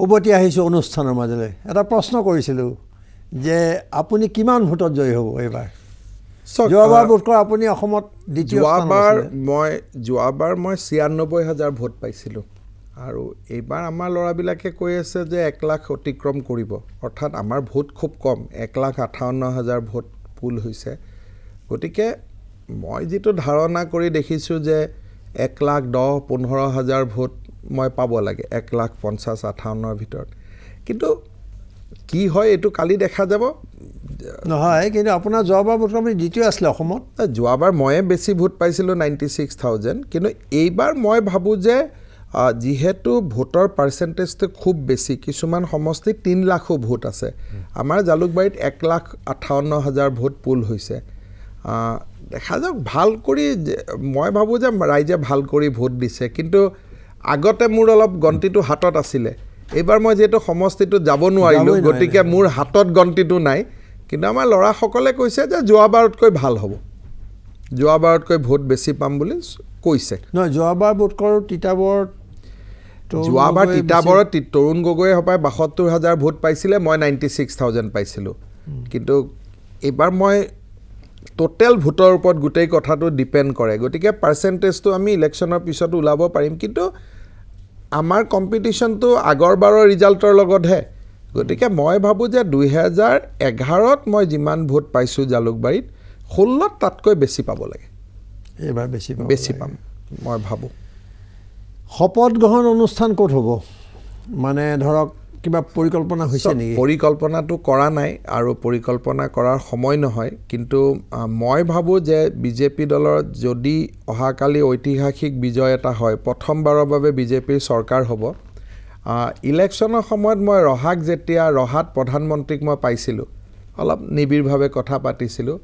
উভতি আহিছোঁ অনুষ্ঠানৰ মাজলৈ এটা প্ৰশ্ন কৰিছিলোঁ যে আপুনি কিমান ভোটত জয়ী হ'ব এইবাৰ যোৱাবাৰ বোধকৰা আপুনি অসমত দ্বিতীয় যোৱাবাৰ মই ৯৬,০০০ ভোট পাইছিলোঁ আৰু এইবাৰ আমাৰ ল'ৰাবিলাকে কৈ আছে যে ১ লাখ অতিক্ৰম কৰিব অৰ্থাৎ আমাৰ ভোট খুব কম ১,৫৮,০০০ ভোট পুল হৈছে গতিকে মই যিটো ধাৰণা কৰি দেখিছোঁ যে ১,১০,১৫,০০০ ভোট মই পাব লাগে ১,৫০,৫৮ৰ ভিতৰত কিন্তু কি হয় এইটো কালি দেখা যাব নহয় কিন্তু আপোনাৰ যোৱাবাৰ ভোট আপুনি দ্বিতীয় আছিলে অসমত যোৱাবাৰ ময়ে বেছি ভোট পাইছিলোঁ 96,000 কিন্তু এইবাৰ মই ভাবোঁ যে যিহেতু ভোটৰ পাৰ্চেণ্টেজটো খুব বেছি কিছুমান সমষ্টিত ৩ লাখো ভোট আছে আমাৰ জালুকবাৰীত ১,৫৮,০০০ ভোট পুল হৈছে দেখা যাওক ভাল কৰি মই ভাবোঁ যে ৰাইজে ভাল কৰি ভোট দিছে কিন্তু আগতে মোৰ অলপ গন্তিটো হাতত আছিলে এইবাৰ মই যিহেতু সমষ্টিটোত যাব নোৱাৰিলোঁ গতিকে মোৰ হাতত গন্তিটো নাই কিন্তু আমাৰ ল'ৰাসকলে কৈছে যে যোৱাবাৰতকৈ ভাল হ'ব যোৱাবাৰতকৈ ভোট বেছি পাম বুলি কৈছে নহয় যোৱাবাৰ ভোটকৰো যোৱাবাৰ তিতাবৰত তৰুণ গগৈয়ে সপাই ৭২,০০০ ভোট পাইছিলে মই 96,000 পাইছিলোঁ কিন্তু এইবাৰ মই টোটেল ভোটৰ ওপৰত গোটেই কথাটো ডিপেণ্ড কৰে গতিকে পাৰ্চেণ্টেজটো আমি ইলেকশ্যনৰ পিছত ওলাব পাৰিম কিন্তু আমাৰ কম্পিটিশ্যনটো আগৰবাৰৰ ৰিজাল্টৰ লগতহে গতিকে মই ভাবোঁ যে ২০১১ত মই যিমান ভোট পাইছোঁ জালুকবাৰীত ১৬ত তাতকৈ বেছি পাব লাগে এইবাৰ বেছি পাম মই ভাবোঁ শপত গ্ৰহণ অনুষ্ঠান ক'ত হ'ব মানে ধৰক কিবা পৰিকল্পনা হৈছে নেকি পৰিকল্পনাটো কৰা নাই আৰু পৰিকল্পনা কৰাৰ সময় নহয় কিন্তু মই ভাবোঁ যে বিজেপি দলৰ যদি অহাকালি ঐতিহাসিক বিজয় এটা হয় প্ৰথমবাৰৰ বাবে বিজেপিৰ চৰকাৰ হ'ব ইলেকশ্যনৰ সময়ত মই ৰহাত প্ৰধানমন্ত্ৰীক মই পাইছিলোঁ অলপ নিবিড়ভাৱে কথা পাতিছিলোঁ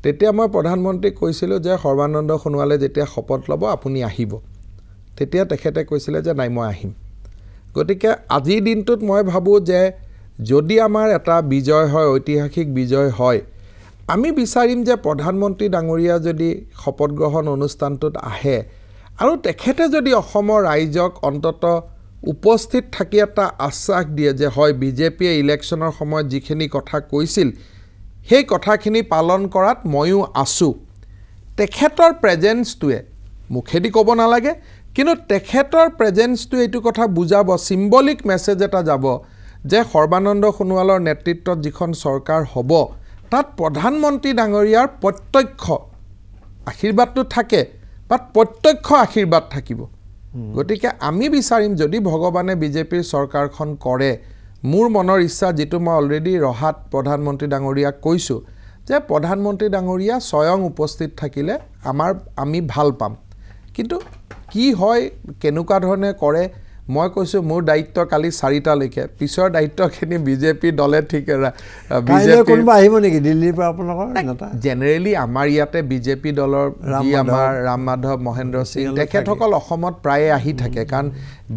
তেতিয়া মই প্ৰধানমন্ত্ৰীক কৈছিলোঁ যে সৰ্বানন্দ সোণোৱালে যেতিয়া শপত ল'ব আপুনি আহিব তেতিয়া তেখেতে কৈছিলে যে নাই মই আহিম গতিকে আজিৰ দিনটোত মই ভাবোঁ যে যদি আমাৰ এটা বিজয় হয় ঐতিহাসিক বিজয় হয় আমি বিচাৰিম যে প্ৰধানমন্ত্ৰী ডাঙৰীয়া যদি শপত গ্ৰহণ অনুষ্ঠানটোত আহে আৰু তেখেতে যদি অসমৰ ৰাইজক অন্ততঃ উপস্থিত থাকি এটা আশ্বাস দিয়ে যে হয় বিজেপিয়ে ইলেকশ্যনৰ সময়ত যিখিনি কথা কৈছিল সেই কথাখিনি পালন কৰাত ময়ো আছোঁ তেখেতৰ প্ৰেজেন্সটোৱে মুখেদি ক'ব নালাগে কিন্তু তেখেতৰ প্ৰেজেন্সটোৱে এইটো কথা বুজাব চিম্বলিক মেছেজ এটা যাব যে সৰ্বানন্দ সোণোৱালৰ নেতৃত্বত যিখন চৰকাৰ হ'ব তাত প্ৰধানমন্ত্ৰী ডাঙৰীয়াৰ প্ৰত্যক্ষ আশীৰ্বাদটো থাকে বাট প্ৰত্যক্ষ আশীৰ্বাদ থাকিব গতিকে আমি বিচাৰিম যদি ভগৱানে বিজেপিৰ চৰকাৰখন কৰে মোৰ মনৰ ইচ্ছা যিটো মই অলৰেডি ৰহাত প্ৰধানমন্ত্ৰী ডাঙৰীয়াক কৈছোঁ যে প্ৰধানমন্ত্ৰী ডাঙৰীয়া স্বয়ং উপস্থিত থাকিলে আমি ভাল পাম কিন্তু কি হয় কেনেকুৱা ধৰণে কৰে মই কৈছোঁ মোৰ দায়িত্ব কালি 4টালৈকে পিছৰ দায়িত্বখিনি বিজেপি দলে ঠিক কোনোবা আহিব নেকি দিল্লীৰ পৰা আপোনালোকৰ জেনেৰেলি আমাৰ ইয়াতে বিজেপি দলৰ যি আমাৰ ৰাম মাধৱ মহেন্দ্ৰ সিং তেখেতসকল অসমত প্ৰায়ে আহি থাকে কাৰণ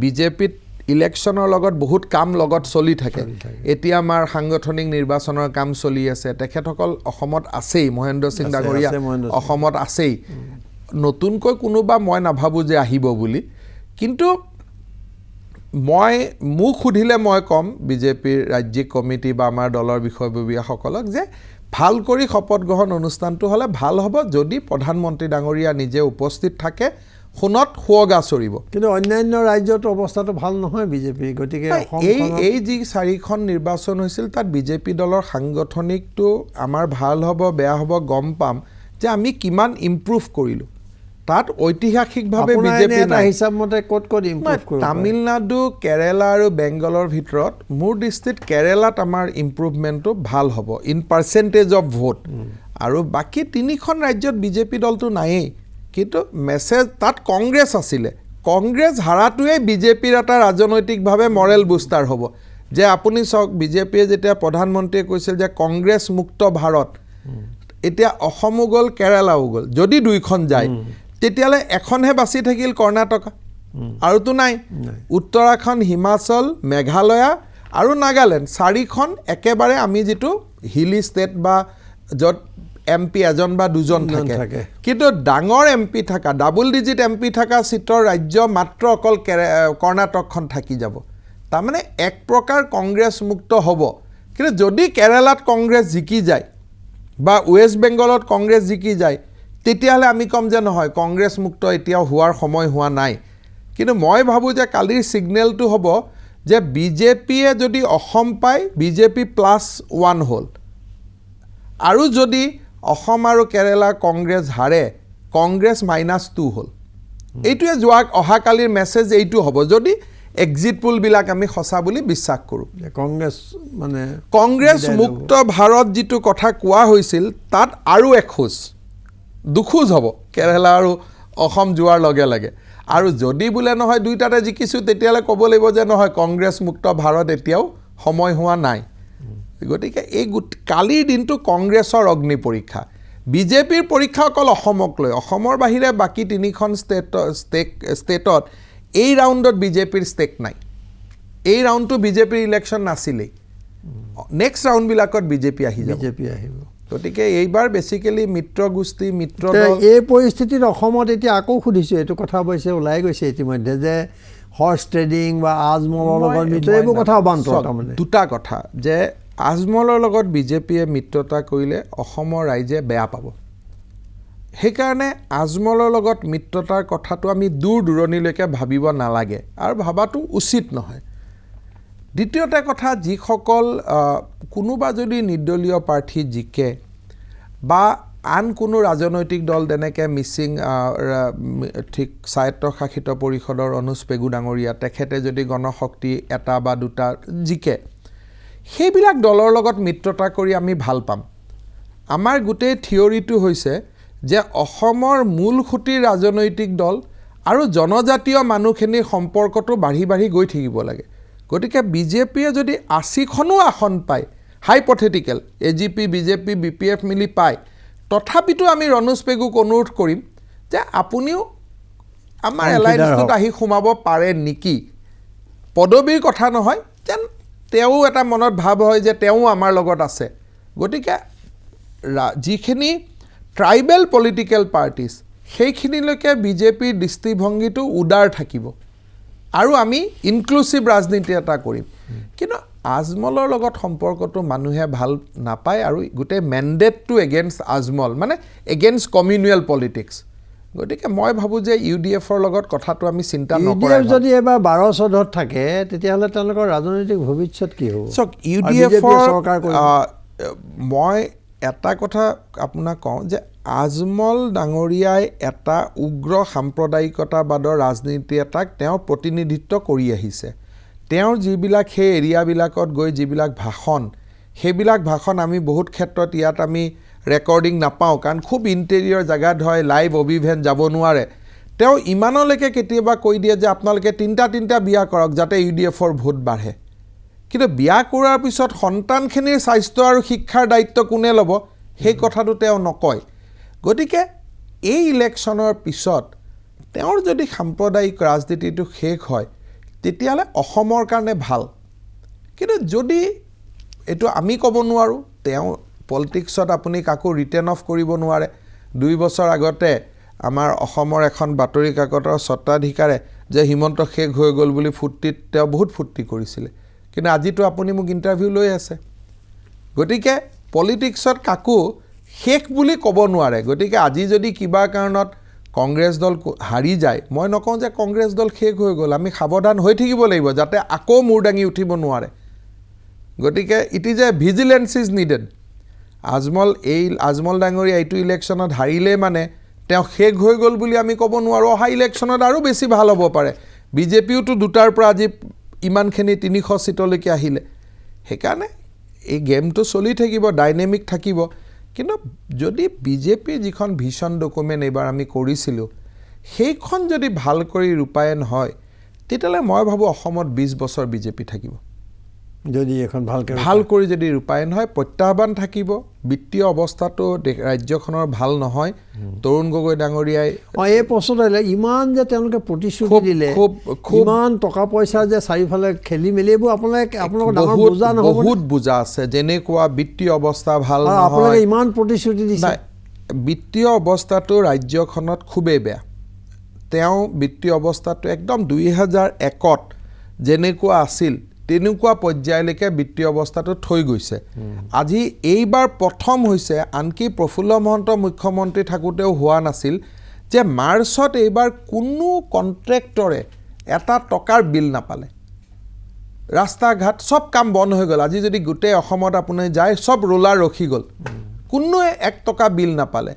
বিজেপিত ইলেকশ্যনৰ লগত বহুত কাম লগত চলি থাকে এতিয়া আমাৰ সাংগঠনিক নিৰ্বাচনৰ কাম চলি আছে তেখেতসকল অসমত আছেই মহেন্দ্ৰ সিং ডাঙৰীয়া অসমত আছেই নতুনকৈ কোনোবা মই নাভাবোঁ যে আহিব বুলি কিন্তু মোক সুধিলে মই ক'ম বিজেপিৰ ৰাজ্যিক কমিটি বা আমাৰ দলৰ বিষয়ববীয়াসকলক যে ভাল কৰি শপত গ্ৰহণ অনুষ্ঠানটো হ'লে ভাল হ'ব যদি প্ৰধানমন্ত্ৰী ডাঙৰীয়া নিজে উপস্থিত থাকে শুনত সুৱগা চৰিব কিন্তু অন্যান্য ৰাজ্যত অৱস্থাটো ভাল নহয় বিজেপিৰ গতিকে এই যি 4খন নিৰ্বাচন হৈছিল তাত বিজেপি দলৰ সাংগঠনিকটো আমাৰ ভাল হ'ব বেয়া হ'ব গম পাম যে আমি কিমান ইম্প্ৰুভ কৰিলোঁ তাত ঐতিহাসিকভাৱে বিজেপি হিচাপমতে ক'ত ইম্প্ৰুভ কৰিব তামিলনাডু কেৰেলা আৰু বেংগলৰ ভিতৰত মোৰ দৃষ্টিত কেৰেলাত আমাৰ ইম্প্ৰুভমেণ্টটো ভাল হ'ব ইন পাৰ্চেণ্টেজ অফ ভোট আৰু বাকী 3খন ৰাজ্যত বিজেপি দলটো নায়েই কিন্তু মেছেজ তাত কংগ্ৰেছ আছিলে কংগ্ৰেছ হাৰাটোৱে বিজেপিৰ এটা ৰাজনৈতিকভাৱে মৰেল বুষ্টাৰ হ'ব যে আপুনি চাওক বিজেপিয়ে যেতিয়া প্ৰধানমন্ত্ৰীয়ে কৈছিল যে কংগ্ৰেছ মুক্ত ভাৰত এতিয়া অসমো গ'ল কেৰালাও গ'ল যদি 2খন যায় তেতিয়াহ'লে এখনহে বাচি থাকিল কৰ্ণাটকা আৰুতো নাই উত্তৰাখণ্ড হিমাচল মেঘালয়া আৰু নাগালেণ্ড 4খন একেবাৰে আমি যিটো হিলি ষ্টেট বা য'ত MP এজন বা দুজন থাকে কিন্তু ডাঙৰ MP থাকা ডাবল ডিজিট MP থাকা সিটৰ ৰাজ্য মাত্ৰ অকল কৰ্ণাটকখন থাকি যাব তাৰমানে এক প্ৰকাৰ কংগ্ৰেছ মুক্ত হ'ব কিন্তু যদি কেৰালাত কংগ্ৰেছ জিকি যায় বা ৱেষ্ট বেংগলত কংগ্ৰেছ জিকি যায় তেতিয়াহ'লে আমি ক'ম যে নহয় কংগ্ৰেছ মুক্ত এতিয়াও হোৱাৰ সময় হোৱা নাই কিন্তু মই ভাবোঁ যে কালিৰ ছিগনেলটো হ'ব যে বিজেপিয়ে যদি অসম পায় বিজেপি +1 হ'ল আৰু যদি অসম আৰু কেৰালা কংগ্ৰেছ হাৰে কংগ্ৰেছ -2 হ'ল এইটোৱে অহাকালিৰ মেছেজ এইটো হ'ব যদি এক্সিট পোলবিলাক আমি সঁচা বুলি বিশ্বাস কৰোঁ কংগ্ৰেছ মানে কংগ্ৰেছ মুক্ত ভাৰত যিটো কথা কোৱা হৈছিল তাত আৰু এখোজ দুখোজ হ'ব কেৰালা আৰু অসম যোৱাৰ লগে লগে আৰু যদি বোলে নহয় দুইটাতে জিকিছোঁ তেতিয়াহ'লে ক'ব লাগিব যে নহয় কংগ্ৰেছ মুক্ত ভাৰত এতিয়াও সময় হোৱা নাই গতিকে এই কালিৰ দিনটো কংগ্ৰেছৰ অগ্নি পৰীক্ষা বিজেপিৰ পৰীক্ষা অকল অসমক লৈ অসমৰ বাহিৰে বাকী 3খন ষ্টেটত এই ৰাউণ্ডত বিজেপিৰ ষ্টেক নাই এই ৰাউণ্ডটো বিজেপিৰ ইলেকশ্যন নাছিলেই নেক্সট ৰাউণ্ডবিলাকত বিজেপি আহিব গতিকে এইবাৰ বেছিকেলি মিত্ৰ গোষ্ঠী মিত্ৰ দল এই পৰিস্থিতিত অসমত এতিয়া আকৌ সুধিছোঁ এইটো কথা অৱশ্যে ওলাই গৈছে ইতিমধ্যে যে হৰ্চ ট্ৰেডিং বা আজমলৰ লগত মিত্ৰ এইবোৰ কথা অবান্তৰ তাৰমানে দুটা কথা যে আজমলৰ লগত বিজেপিয়ে মিত্ৰতা কৰিলে অসমৰ ৰাইজে বেয়া পাব সেইকাৰণে আজমলৰ লগত মিত্ৰতাৰ কথাটো আমি দূৰ দূৰণিলৈকে ভাবিব নালাগে আৰু ভাবাটো উচিত নহয় দ্বিতীয়তে কথা যিসকল কোনোবা যদি নিৰ্দলীয় প্ৰাৰ্থী জিকে বা আন কোনো ৰাজনৈতিক দল যেনেকৈ মিচিং ঠিক স্বায়ত্তশাসিত পৰিষদৰ অনুজ পেগু ডাঙৰীয়া তেখেতে যদি গণশক্তি এটা বা দুটা জিকে সেইবিলাক দলৰ লগত মিত্ৰতা কৰি আমি ভাল পাম আমাৰ গোটেই থিয়ৰিটো হৈছে যে অসমৰ মূল খুঁটিৰ ৰাজনৈতিক দল আৰু জনজাতীয় মানুহখিনিৰ সম্পৰ্কটো বাঢ়ি বাঢ়ি গৈ থাকিব লাগে গতিকে বিজেপিয়ে যদি 80খনো আসন পায় হাইপথেটিকেল এজিপি বিজেপি বিপিএফ মিলি পায় তথাপিতো আমি ৰণোজ পেগুক অনুৰোধ কৰিম যে আপুনিও আমাৰ এলায়েন্সটোত আহি সোমাব পাৰে নেকি পদবীৰ কথা নহয় যেন তেওঁ এটা মনত ভাৱ হয় যে তেওঁ আমাৰ লগত আছে গতিকে যিখিনি ট্ৰাইবেল পলিটিকেল পাৰ্টিজ সেইখিনিলৈকে বিজেপিৰ দৃষ্টিভংগীটো উদাৰ থাকিব আৰু আমি ইনক্লুচিভ ৰাজনীতি এটা কৰিম কিন্তু আজমলৰ লগত সম্পৰ্কটো মানুহে ভাল নাপায় আৰু গোটেই মেণ্ডেটটো এগেইনষ্ট আজমল মানে এগেইনষ্ট কমিউনেল পলিটিক্স গতিকে মই ভাবোঁ যে UDFৰ লগত কথাটো আমি চিন্তা নকৰা UDF যদি এবাৰ 12 থাকে তেতিয়াহ'লে তেওঁলোকৰ ৰাজনৈতিক ভৱিষ্যত কি হ'ব চাওক UDFৰ মই এটা কথা আপোনাক কওঁ যে আজমল ডাঙৰীয়াই এটা উগ্ৰ সাম্প্ৰদায়িকতাবাদৰ ৰাজনীতি এটাক তেওঁ প্ৰতিনিধিত্ব কৰি আহিছে তেওঁৰ যিবিলাক সেই এৰিয়াবিলাকত গৈ যিবিলাক ভাষণ সেইবিলাক ভাষণ আমি বহুত ক্ষেত্ৰত ইয়াত আমি ৰেকৰ্ডিং নাপাওঁ কাৰণ খুব ইণ্টেৰিয়ৰ জেগাত হয় লাইভ অভিভেন যাব নোৱাৰে তেওঁ ইমানলৈকে কেতিয়াবা কৈ দিয়ে যে আপোনালোকে তিনিটা বিয়া কৰক যাতে UDFৰ ভোট বাঢ়ে কিন্তু বিয়া কৰাৰ পিছত সন্তানখিনিৰ স্বাস্থ্য আৰু শিক্ষাৰ দায়িত্ব কোনে ল'ব সেই কথাটো তেওঁ নকয় গতিকে এই ইলেকশ্যনৰ পিছত তেওঁৰ যদি সাম্প্ৰদায়িক ৰাজনীতিটো শেষ হয় তেতিয়াহ'লে অসমৰ কাৰণে ভাল কিন্তু যদি এইটো আমি ক'ব নোৱাৰোঁ তেওঁ পলিটিক্সত আপুনি কাকো ৰিটেন অফ কৰিব নোৱাৰে 2 বছৰ আগতে আমাৰ অসমৰ এখন বাতৰি কাকতৰ স্বত্বাধিকাৰে যে হিমন্ত শেষ হৈ গ'ল বুলি ফুৰ্তিত তেওঁ বহুত ফূৰ্তি কৰিছিলে কিন্তু আজিতো আপুনি মোক ইণ্টাৰভিউ লৈ আছে গতিকে পলিটিক্সত কাকো শেষ বুলি ক'ব নোৱাৰে গতিকে আজি যদি কিবা কাৰণত কংগ্ৰেছ দল হাৰি যায় মই নকওঁ যে কংগ্ৰেছ দল শেষ হৈ গ'ল আমি সাৱধান হৈ থাকিব লাগিব যাতে আকৌ মূৰ দাঙি উঠিব নোৱাৰে গতিকে it is a vigilance is needed Ajmal ডাঙৰীয়া এইটো ইলেকশ্যনত হাৰিলে মানে তেওঁ শেষ হৈ গ'ল বুলি আমি ক'ব নোৱাৰোঁ অহা ইলেকশ্যনত আৰু বেছি ভাল হ'ব পাৰে বিজেপিওতো 2টাৰ পৰা আজি ইমানখিনি 300 সিটলৈকে আহিলে সেইকাৰণে এই গেমটো চলি থাকিব ডাইনেমিক থাকিব কিন্তু যদি বিজেপিৰ যিখন ভিজন ডকুমেণ্ট এইবাৰ আমি কৰিছিলোঁ সেইখন যদি ভাল কৰি ৰূপায়ণ হয় তেতিয়াহ'লে মই ভাবোঁ অসমত 20 বছৰ বিজেপি থাকিব যদি এখন ভাল কৰি যদি ৰূপায়ণ হয় প্ৰত্যাহ্বান থাকিব বিত্তীয় অৱস্থাটো ৰাজ্যখনৰ ভাল নহয় তৰুণ গগৈ ডাঙৰীয়াই এই প্ৰশ্নটো ইমান যে তেওঁলোকে প্ৰতিশ্ৰুতি দিলে ইমান টকা পইচা যে চাৰিওফালে খেলি মেলি এইবোৰ আপোনালোকৰ ডাঙৰ বুজা নহ'ব বহুত বুজা আছে যেনেকুৱা বিত্তীয় অৱস্থা ভাল নহয় আপোনালোকে ইমান প্ৰতিশ্ৰুতি দিছে বিত্তীয় অৱস্থাটো ৰাজ্যখনত খুবেই বেয়া তেওঁ বিত্তীয় অৱস্থাটো একদম 2001ত যেনেকুৱা আছিল তেনেকুৱা পৰ্যায়লৈকে বিত্তীয় অৱস্থাটো থৈ গৈছে আজি এইবাৰ প্ৰথম হৈছে আনকি প্ৰফুল্ল মহন্ত মুখ্যমন্ত্ৰী থাকোঁতেও হোৱা নাছিল যে মাৰ্চত এইবাৰ কোনো কণ্ট্ৰেক্টৰে এটা টকাৰ বিল নাপালে ৰাস্তা ঘাট সব কাম বন্ধ হৈ গ'ল আজি যদি গোটেই অসমত আপুনি যায় সব ৰোলাৰ ৰখি গ'ল কোনোৱে 1 টকা বিল নাপালে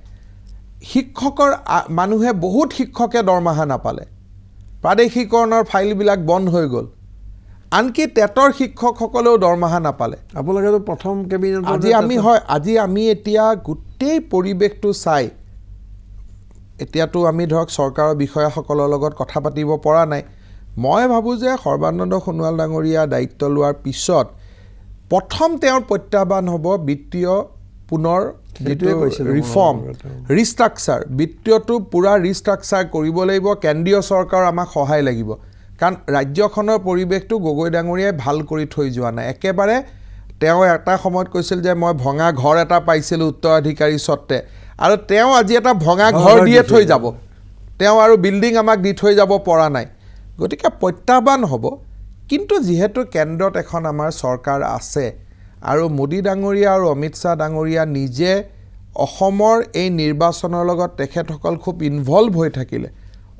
শিক্ষকৰ মানুহে বহুত শিক্ষকে দৰমহা নাপালে প্ৰাদেশিকৰণৰ ফাইলবিলাক বন্ধ হৈ গ'ল আনকি টেটৰ শিক্ষকসকলেও দৰমহা নাপালে আপোনালোকেতো প্ৰথম কেবিনেটত আজি আমি এতিয়া গোটেই পৰিৱেশটো চাই এতিয়াতো আমি ধৰক চৰকাৰৰ বিষয়াসকলৰ লগত কথা পাতিব পৰা নাই মই ভাবোঁ যে সৰ্বানন্দ সোণোৱাল ডাঙৰীয়া দায়িত্ব লোৱাৰ পিছত প্ৰথম তেওঁৰ প্ৰত্যাহ্বান হ'ব বিত্তীয় পুনৰ ৰিফৰ্ম ৰিষ্ট্ৰাকচাৰ বিত্তীয়টো পুৰা ৰিষ্ট্ৰাকচাৰ কৰিব লাগিব কেন্দ্ৰীয় চৰকাৰৰ আমাক সহায় লাগিব কাৰণ ৰাজ্যখনৰ পৰিৱেশটো গগৈ ডাঙৰীয়াই ভাল কৰি থৈ যোৱা নাই একেবাৰে তেওঁ এটা সময়ত কৈছিল যে মই ভঙা ঘৰ এটা পাইছিলোঁ উত্তৰাধিকাৰী স্বত্তে আৰু তেওঁ আজি এটা ভঙা ঘৰ দিয়ে থৈ যাব তেওঁ আৰু বিল্ডিং আমাক দি থৈ যাব পৰা নাই গতিকে প্ৰত্যাহ্বান হ'ব কিন্তু যিহেতু কেন্দ্ৰত এখন আমাৰ চৰকাৰ আছে আৰু মোদী ডাঙৰীয়া আৰু অমিত শ্বাহ ডাঙৰীয়া নিজে অসমৰ এই নিৰ্বাচনৰ লগত তেখেতসকল খুব ইনভলভ হৈ থাকিলে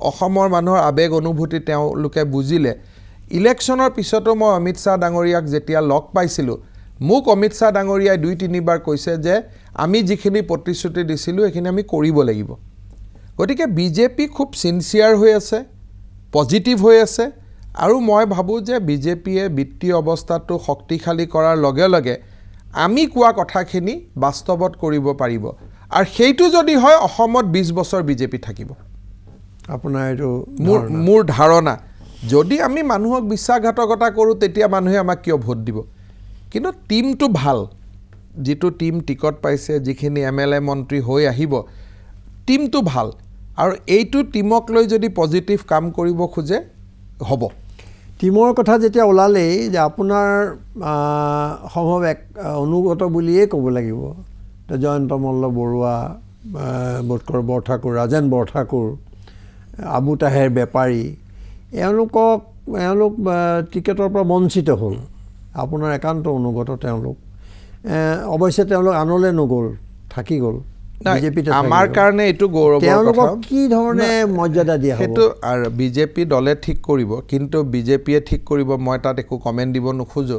অসমৰ মানুহৰ আবেগ অনুভূতি তেওঁলোকে বুজিলে ইলেকশ্যনৰ পিছতো মই অমিত শ্বাহ ডাঙৰীয়াক যেতিয়া লগ পাইছিলোঁ মোক অমিত শ্বাহ ডাঙৰীয়াই 2-3 বাৰ কৈছে যে আমি যিখিনি প্ৰতিশ্ৰুতি দিছিলোঁ সেইখিনি আমি কৰিব লাগিব গতিকে বিজেপি খুব সিনচিয়াৰ হৈ আছে পজিটিভ হৈ আছে আৰু মই ভাবোঁ যে বিজেপিয়ে বিত্তীয় অৱস্থাটো শক্তিশালী কৰাৰ লগে লগে আমি কোৱা কথাখিনি বাস্তৱত কৰিব পাৰিব আৰু সেইটো যদি হয় অসমত 20 বছৰ বিজেপি থাকিব আপোনাৰ এইটো মোৰ ধাৰণা যদি আমি মানুহক বিশ্বাসঘাতকতা কৰোঁ তেতিয়া মানুহে আমাক কিয় ভোট দিব কিন্তু টিমটো ভাল যিটো টিম টিকট পাইছে যিখিনি MLA মন্ত্ৰী হৈ আহিব টিমটো ভাল আৰু এইটো টিমক লৈ যদি পজিটিভ কাম কৰিব খোজে হ'ব টিমৰ কথা যেতিয়া ওলালেই যে আপোনাৰ সম্ভৱ অনুগত বুলিয়েই ক'ব লাগিব জয়ন্ত মল্ল বৰুৱা বোধকৰ বৰঠাকুৰ ৰাজেন বৰঠাকুৰ আবু তাহেৰ বেপাৰী এওঁলোক টিকেটৰ পৰা বঞ্চিত হ'ল আপোনাৰ একান্ত অনুগত তেওঁলোক অৱশ্যে তেওঁলোক আনলৈ নগ'ল থাকি গ'ল বিজেপিতে আমাৰ কাৰণে এইটো গৌৰৱৰ কথা তেওঁলোকক কি ধৰণে মৰ্যাদা দিয়া হ'ব সেইটো আৰু বিজেপি দলে ঠিক কৰিব কিন্তু বিজেপিয়ে ঠিক কৰিব মই তাত একো কমেণ্ট দিব নোখোজো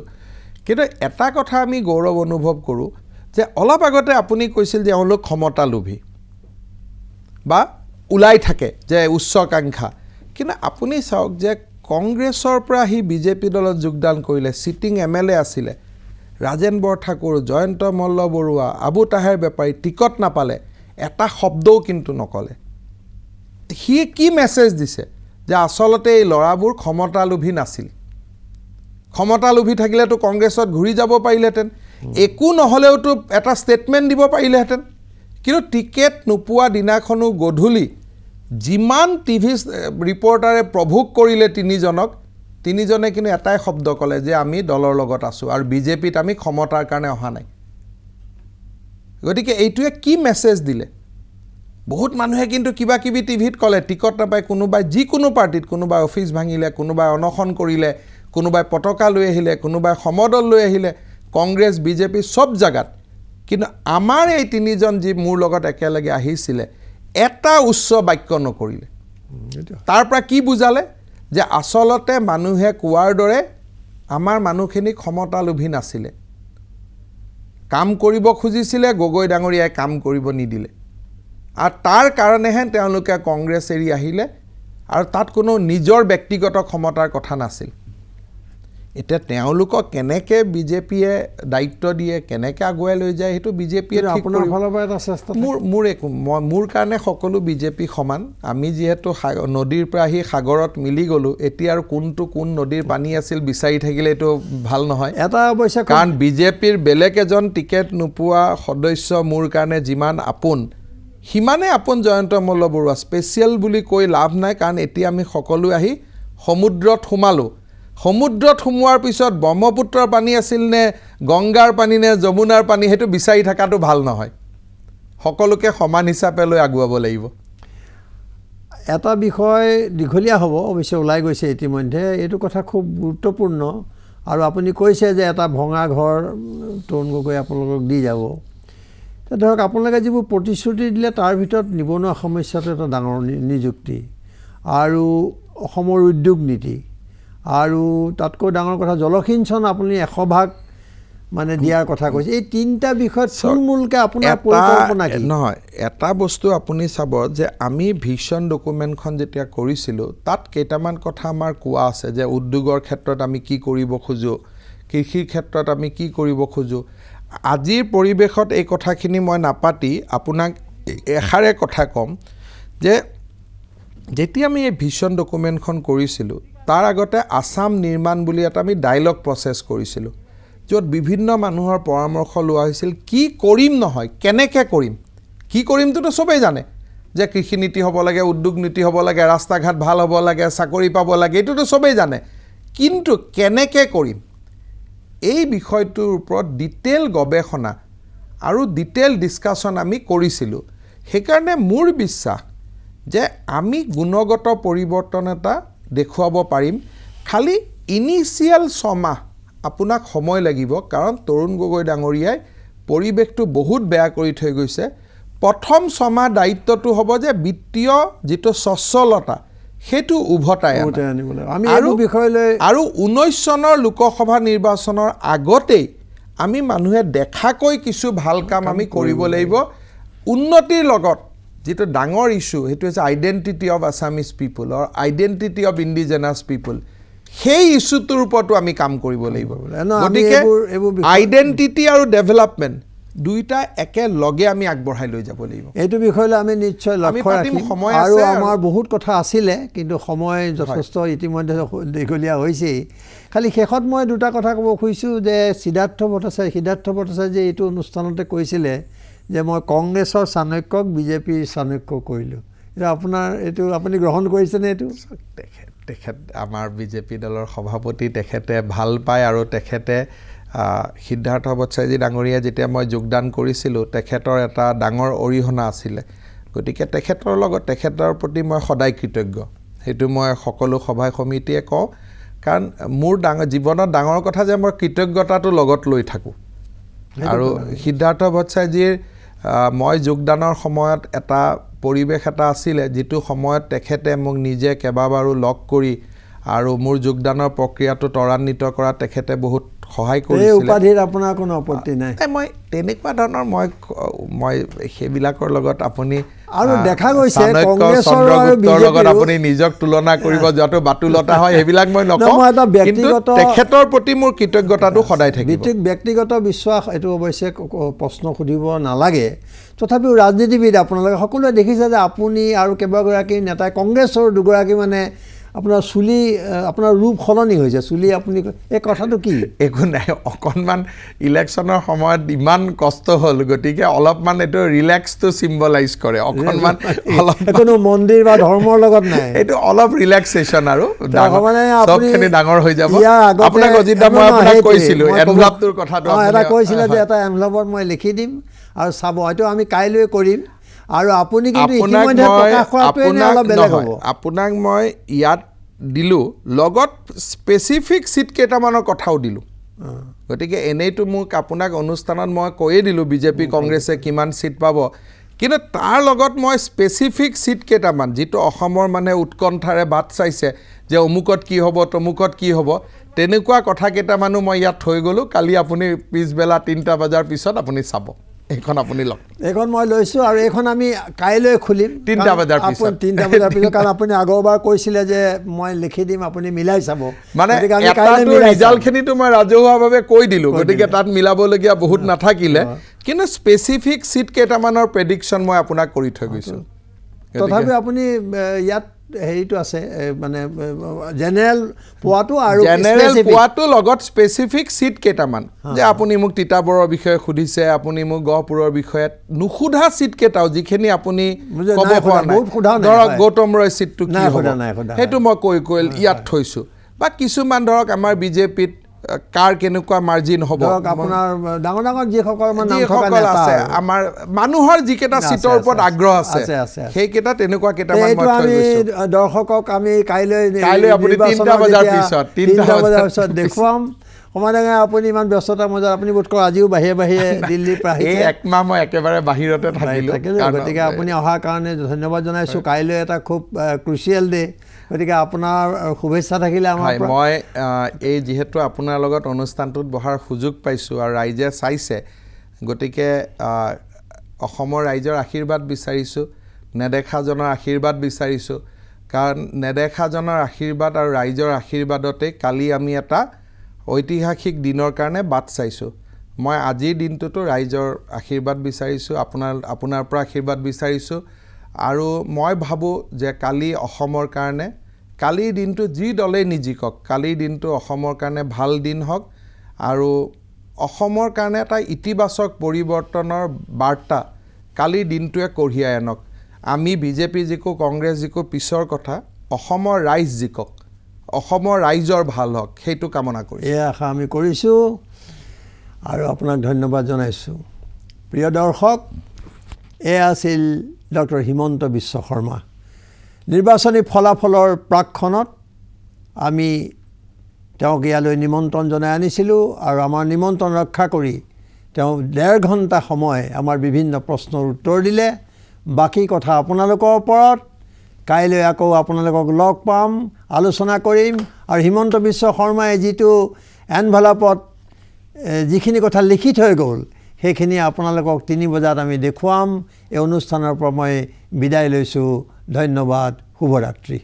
কিন্তু এটা কথা আমি গৌৰৱ অনুভৱ কৰোঁ যে অলপ আগতে আপুনি কৈছিল যে এওঁলোক ক্ষমতালোভী বা ওলাই থাকে যে উচ্চাকাংক্ষা কিন্তু আপুনি চাওক যে কংগ্ৰেছৰ পৰা আহি বিজেপি দলত যোগদান কৰিলে চিটিং MLA আছিলে ৰাজেন বৰঠাকুৰ জয়ন্ত মল্ল বৰুৱা আবু তাহেৰ বেপাৰী টিকট নাপালে এটা শব্দও কিন্তু নকলে সি কি মেছেজ দিছে যে আচলতে এই ল'ৰাবোৰ ক্ষমতালোভী নাছিল ক্ষমতালোভী থাকিলেতো কংগ্ৰেছত ঘূৰি যাব পাৰিলেহেঁতেন একো নহ'লেওতো এটা ষ্টেটমেণ্ট দিব পাৰিলেহেঁতেন কিন্তু টিকেট নোপোৱা দিনাখনো গধূলি যিমান টিভি ৰিপৰ্টাৰে প্ৰভোগ কৰিলে তিনিজনে কিন্তু এটাই শব্দ ক'লে যে আমি দলৰ লগত আছোঁ আৰু বিজেপিত আমি ক্ষমতাৰ কাৰণে অহা নাই গতিকে এইটোৱে কি মেছেজ দিলে বহুত মানুহে কিন্তু কিবা কিবি টিভিত ক'লে টিকট নাপায় কোনোবাই যিকোনো পাৰ্টিত কোনোবাই অফিচ ভাঙিলে কোনোবাই অনশন কৰিলে কোনোবাই পতাকা লৈ আহিলে কোনোবাই সমদল লৈ আহিলে কংগ্ৰেছ বিজেপি সব জাগাত কিন্তু আমাৰ এই তিনিজন যি মোৰ লগত একেলগে আহিছিলে এটা উচ্চ বাক্য নকৰিলে তাৰ পৰা কি বুজালে যে আচলতে মানুহে কোৱাৰ দৰে আমাৰ মানুহখিনি ক্ষমতালোভী নাছিলে কাম কৰিব খুজিছিলে গগৈ ডাঙৰীয়াই কাম কৰিব নিদিলে আৰু তাৰ কাৰণেহে তেওঁলোকে কংগ্ৰেছ এৰি আহিলে আৰু তাত কোনো নিজৰ ব্যক্তিগত ক্ষমতাৰ কথা নাছিল এতিয়া তেওঁলোকক কেনেকৈ বিজেপিয়ে দায়িত্ব দিয়ে কেনেকৈ আগুৱাই লৈ যায় সেইটো বিজেপিয়ে আপোনাৰ ফালৰ পৰা এটা চেষ্টা মোৰ কাৰণে সকলো বিজেপি সমান আমি যিহেতু নদীৰ পৰা আহি সাগৰত মিলি গ'লোঁ এতিয়া আৰু কোন নদীৰ পানী আছিল বিচাৰি থাকিলে এইটো ভাল নহয় এটা অৱশ্যে কাৰণ বিজেপিৰ বেলেগ এজন টিকেট নোপোৱা সদস্য মোৰ কাৰণে যিমান আপোন সিমানে আপোন জয়ন্ত মল্ল বৰুৱা স্পেচিয়েল বুলি কৈ লাভ নাই কাৰণ এতিয়া আমি সকলো আহি সমুদ্ৰত সোমালোঁ সমুদ্ৰত সোমোৱাৰ পিছত ব্ৰহ্মপুত্ৰৰ পানী আছিল নে গংগাৰ পানী নে যমুনাৰ পানী সেইটো বিচাৰি থকাটো ভাল নহয় সকলোকে সমান হিচাপে লৈ আগুৱাব লাগিব এটা বিষয় দীঘলীয়া হ'ব, অৱশ্যে ওলাই গৈছে ইতিমধ্যে, এইটো কথা খুব গুৰুত্বপূৰ্ণ। আৰু আপুনি কৈছে যে এটা ভঙা ঘৰ তৰুণ গগৈ আপোনালোকক দি যাব। ধৰক আপোনালোকে যিবোৰ প্ৰতিশ্ৰুতি দিলে তাৰ ভিতৰত নিবনুৱা সমস্যাটো এটা ডাঙৰ নিযুক্তি, আৰু অসমৰ উদ্যোগ নীতি, আৰু তাতকৈ ডাঙৰ কথা জলসিঞ্চন আপুনি 100% মানে দিয়াৰ কথা কৈছে। এই তিনিটা বিষয়ত থুলমূলকৈ আপোনাৰ পৰিকল্পনা কি? নহয়, এটা বস্তু আপুনি চাব যে আমি ভিজন ডকুমেণ্টখন যেতিয়া কৰিছিলোঁ তাত কেইটামান কথা আমাৰ কোৱা আছে যে উদ্যোগৰ ক্ষেত্ৰত আমি কি কৰিব খোজোঁ, কৃষিৰ ক্ষেত্ৰত আমি কি কৰিব খোজোঁ। আজিৰ পৰিৱেশত এই কথাখিনি মই নাপাতি আপোনাক এষাৰে কথা ক'ম যে যেতিয়া আমি এই ভিজন ডকুমেণ্টখন কৰিছিলোঁ তাৰ আগতে আসাম নিৰ্মাণ বুলি এটা আমি ডায়লগ প্ৰচেছ কৰিছিলোঁ, য'ত বিভিন্ন মানুহৰ পৰামৰ্শ লোৱা হৈছিল কি কৰিম নহয় কেনেকৈ কৰিম। কি কৰিমটোতো চবেই জানে যে কৃষি নীতি হ'ব লাগে, উদ্যোগ নীতি হ'ব লাগে, ৰাস্তা ঘাট ভাল হ'ব লাগে, চাকৰি পাব লাগে, এইটোতো চবেই জানে। কিন্তু কেনেকৈ কৰিম এই বিষয়টোৰ ওপৰত ডিটেইল গৱেষণা আৰু ডিটেইল ডিছকাশ্যন আমি কৰিছিলোঁ। সেইকাৰণে মোৰ বিশ্বাস যে আমি গুণগত পৰিৱৰ্তন এটা দেখুৱাব পাৰিম। খালি ইনিচিয়েল 6 মাহ আপোনাক সময় লাগিব, কাৰণ তৰুণ গগৈ ডাঙৰীয়াই পৰিৱেশটো বহুত বেয়া কৰি থৈ গৈছে। প্ৰথম 6 মাহ দায়িত্বটো হ'ব যে বিত্তীয় যিটো সচ্ছলতা সেইটো উভতাই আৰু 19 চনৰ লোকসভা নিৰ্বাচনৰ আগতেই আমি মানুহে দেখাকৈ কিছু ভাল কাম আমি কৰিব লাগিব। উন্নতিৰ লগত যিটো ডাঙৰ ইছ্যু সেইটো হৈছে identity of Assamese people or identity of indigenous people, সেই ইছ্যুটোৰ ওপৰতো আমি কাম কৰিব লাগিব। গতিকে আইডেণ্টিটি আৰু ডেভেলপমেণ্ট দুইটা একেলগে আমি আগবঢ়াই লৈ যাব লাগিব। এইটো বিষয়লৈ আমি নিশ্চয় লক্ষ্য ৰাখিম। আৰু আমাৰ বহুত কথা আছিলে, কিন্তু সময় যথেষ্ট ইতিমধ্যে দীঘলীয়া হৈছেই। খালি শেষত মই দুটা কথা ক'ব খুজিছোঁ যে সিদ্ধাৰ্থ ভট্টাচাৰ্য যে এইটো অনুষ্ঠানতে কৈছিলে যে মই কংগ্ৰেছৰ চাণক্যক বিজেপিৰ চাণক্য কৰিলোঁ। এতিয়া আপোনাৰ এইটো আপুনি গ্ৰহণ কৰিছেনে? এইটো তেখেত আমাৰ বিজেপি দলৰ সভাপতি, তেখেতে ভাল পায় আৰু তেখেতে সিদ্ধাৰ্থ ভট্টাচাৰ্য ডাঙৰীয়া যেতিয়া মই যোগদান কৰিছিলোঁ তেখেতৰ এটা ডাঙৰ অৰিহণা আছিলে। গতিকে তেখেতৰ প্ৰতি মই সদায় কৃতজ্ঞ। সেইটো মই সকলো সভা সমিতিয়ে কওঁ, কাৰণ মোৰ জীৱনত ডাঙৰ কথা যে মই কৃতজ্ঞতাটো লগত লৈ থাকোঁ। আৰু সিদ্ধাৰ্থ ভট্টাচাৰ্যৰ মই যোগদানৰ সময়ত এটা পৰিৱেশ এটা আছিলে, যিটো সময়ত তেখেতে মোক নিজে কেইবাবাৰো লগ কৰি আৰু মোৰ যোগদানৰ প্ৰক্ৰিয়াটো ত্বৰান্বিত কৰা তেখেতে বহুত সহায় কৰিছিলে। এই উপাধিৰ আপোনাৰ কোনো আপত্তি নাই? মই তেনেকুৱা ধৰণৰ মই সেইবিলাকৰ লগত আপুনি আৰু দেখা গৈছে চন্দ্ৰগুপ্তৰ লগত আপুনি নিজক তুলনা কৰিব যোৱাটো বাতুলতা হয়, সেইবিলাক মই নকওঁ। কিন্তু তেখেতৰ প্ৰতি মোৰ কৃতজ্ঞতাটো সদায় থাকিব। ব্যক্তিগত বিশ্বাস এইটো অৱশ্যে প্ৰশ্ন সুধিব নালাগে। তথাপিও ৰাজনীতিবিদ আপোনালোকে সকলোৱে দেখিছে যে আপুনি আৰু কেইবাগৰাকী নেতাই, কংগ্ৰেছৰ দুগৰাকী মানে আপোনাৰ চুলি, আপোনাৰ ৰূপ সলনি হৈছে চুলি, আপুনি এই কথাটো কি? একো নাই, অকণমান ইলেকশ্যনৰ সময়ত ইমান কষ্ট হ'ল, গতিকে অলপমান এইটো ৰিলেক্সটো চিম্বলাইজ কৰে। অকণমান কোনো মন্দিৰ বা ধৰ্মৰ লগত নাই, এইটো অলপ ৰিলেক্সেশ্যন আৰু চবখিনি ডাঙৰ হৈ যাব। আপোনাক অজিত দা মই আপোনাক কৈছিলোঁ এনভেলপটোৰ কথাটো, এটা কৈছিলে যে এটা এনভেলপত মই লিখি দিম আৰু চাব, হয়তো আমি কাইলৈ কৰিম। আৰু আপুনি কিন্তু ইতিমধ্যে প্ৰকাশ কৰাটোৱে অলপ বেলেগ হ'ব। আপোনাক মই ইয়াত দিলোঁ, লগত স্পেচিফিক চিট কেইটামানৰ কথাও দিলোঁ। গতিকে এনেইতো মোক আপোনাক অনুষ্ঠানত মই কৈয়ে দিলোঁ বিজেপি কংগ্ৰেছে কিমান চিট পাব, কিন্তু তাৰ লগত মই স্পেচিফিক চিট কেইটামান, যিটো অসমৰ মানে উৎকণ্ঠাৰে বাট চাইছে যে অমুকত কি হ'ব তমুকত কি হ'ব, তেনেকুৱা কথা কেইটামানো মই ইয়াত থৈ গ'লোঁ। কালি আপুনি পিছবেলা 3টা বজাৰ পিছত আপুনি চাব, এইখন আপুনি লওক। এইখন মই লৈছোঁ আৰু এইখন আমি কাইলৈ খুলিম 3টা বজাৰ পিছত। 3টা বজাৰ পিছত, কাৰণ আপুনি আগৰবাৰ কৈছিলে যে মই লিখি দিম, আপুনি মিলাই চাব। মানে ৰিজাল্টখিনিতো মই ৰাজহুৱাভাৱে কৈ দিলোঁ, গতিকে তাত মিলাবলগীয়া বহুত নাথাকিলে, কিন্তু স্পেচিফিক চিট কেইটামানৰ প্ৰেডিকশ্যন মই আপোনাক কৰি থৈ গৈছোঁ। তথাপিও আপুনি ইয়াত হেৰিটো আছে মানে জেনেৰেল পোৱাটো আৰু জেনেৰেল পোৱাটো লগত স্পেচিফিক চিট কেইটামান, যে আপুনি মোক তিতাবৰৰ বিষয়ে সুধিছে, আপুনি মোক গহপুৰৰ বিষয়ে নুসুধা চিট কেইটাও যিখিনি আপুনি ক'ব পৰা নাই, ধৰক গৌতম ৰয় চিটটো কি হ'ব সেইটো মই কৈ ইয়াত থৈছোঁ। বা কিছুমান ধৰক আমাৰ বিজেপিত কাৰ কেনেকুৱা মাৰ্জিন হ'ব ধৰক আপোনাৰ ডাঙৰ ডাঙৰ যিসকল নাম থকা যিসকল নেতা আছে আমাৰ মানুহৰ যিকেইটা চিটৰ ওপৰত আগ্ৰহ আছে সেইকেইটা তেনেকুৱা কেইটামান এইটো মই থৈ আমি গৈছোঁ দৰ্শকক আমি কাইলৈ আপুনি 3টা বজাৰ পিছত 3টা বজাৰ পিছত দেখুৱাম সমাধানে আপুনি ইমান ব্যস্ততাৰ মাজত আপুনি বোধ কৰে আজিও বাহিৰে বাহিৰে দিল্লীৰ পৰা এই একমাহ মই একেবাৰে বাহিৰতে থাকিলোঁ গতিকে আপুনি অহাৰ কাৰণে ধন্যবাদ জনাইছোঁ কাইলৈ এটা খুব ক্ৰুচিয়েল ডে গতিকে আপোনাৰ শুভেচ্ছা থাকিলে আমাৰ পৰা মই এই যিহেতু আপোনাৰ লগত অনুষ্ঠানটোত বহাৰ সুযোগ পাইছোঁ আৰু ৰাইজে চাইছে গতিকে অসমৰ ৰাইজৰ আশীৰ্বাদ বিচাৰিছোঁ নেদেখাজনৰ আশীৰ্বাদ বিচাৰিছোঁ কাৰণ নেদেখাজনৰ আশীৰ্বাদ আৰু ৰাইজৰ আশীৰ্বাদতে কালি আমি এটা ঐতিহাসিক দিনৰ কাৰণে বাট চাইছোঁ মই আজিৰ দিনটোতো ৰাইজৰ আশীৰ্বাদ বিচাৰিছোঁ আপোনাৰ পৰা আশীৰ্বাদ বিচাৰিছোঁ আৰু মই ভাবোঁ যে কালি অসমৰ কাৰণে কালিৰ দিনটো যি দলেই নিজিকক কালিৰ দিনটো অসমৰ কাৰণে ভাল দিন হওক আৰু অসমৰ কাৰণে এটা ইতিবাচক পৰিৱৰ্তনৰ বাৰ্তা কালিৰ দিনটোৱে কঢ়িয়াই আনক আমি বিজেপি জিকো কংগ্ৰেছ জিকো পিছৰ কথা অসমৰ ৰাইজ জিকক অসমৰ ৰাইজৰ ভাল হওক সেইটো কামনা কৰিছোঁ এই আশা আমি কৰিছোঁ আৰু আপোনাক ধন্যবাদ জনাইছোঁ প্ৰিয় দৰ্শক এয়া আছিল ডক্টৰ হিমন্ত বিশ্ব শৰ্মা নিৰ্বাচনী ফলাফলৰ প্ৰাকক্ষণত আমি তেওঁক ইয়ালৈ নিমন্ত্ৰণ জনাই আনিছিলোঁ আৰু আমাৰ নিমন্ত্ৰণ ৰক্ষা কৰি তেওঁ 1.5 ঘণ্টা সময় আমাৰ বিভিন্ন প্ৰশ্নৰ উত্তৰ দিলে বাকী কথা আপোনালোকৰ ওপৰত কাইলৈ আকৌ আপোনালোকক লগ পাম আলোচনা কৰিম আৰু হিমন্ত বিশ্ব শৰ্মাই যিটো এনভেলপত যিখিনি কথা লিখি থৈ গ'ল সেইখিনি আপোনালোকক 3 বজাত আমি দেখুৱাম এই অনুষ্ঠানৰ পৰা মই বিদায় লৈছোঁ ধন্যবাদ শুভৰাত্ৰি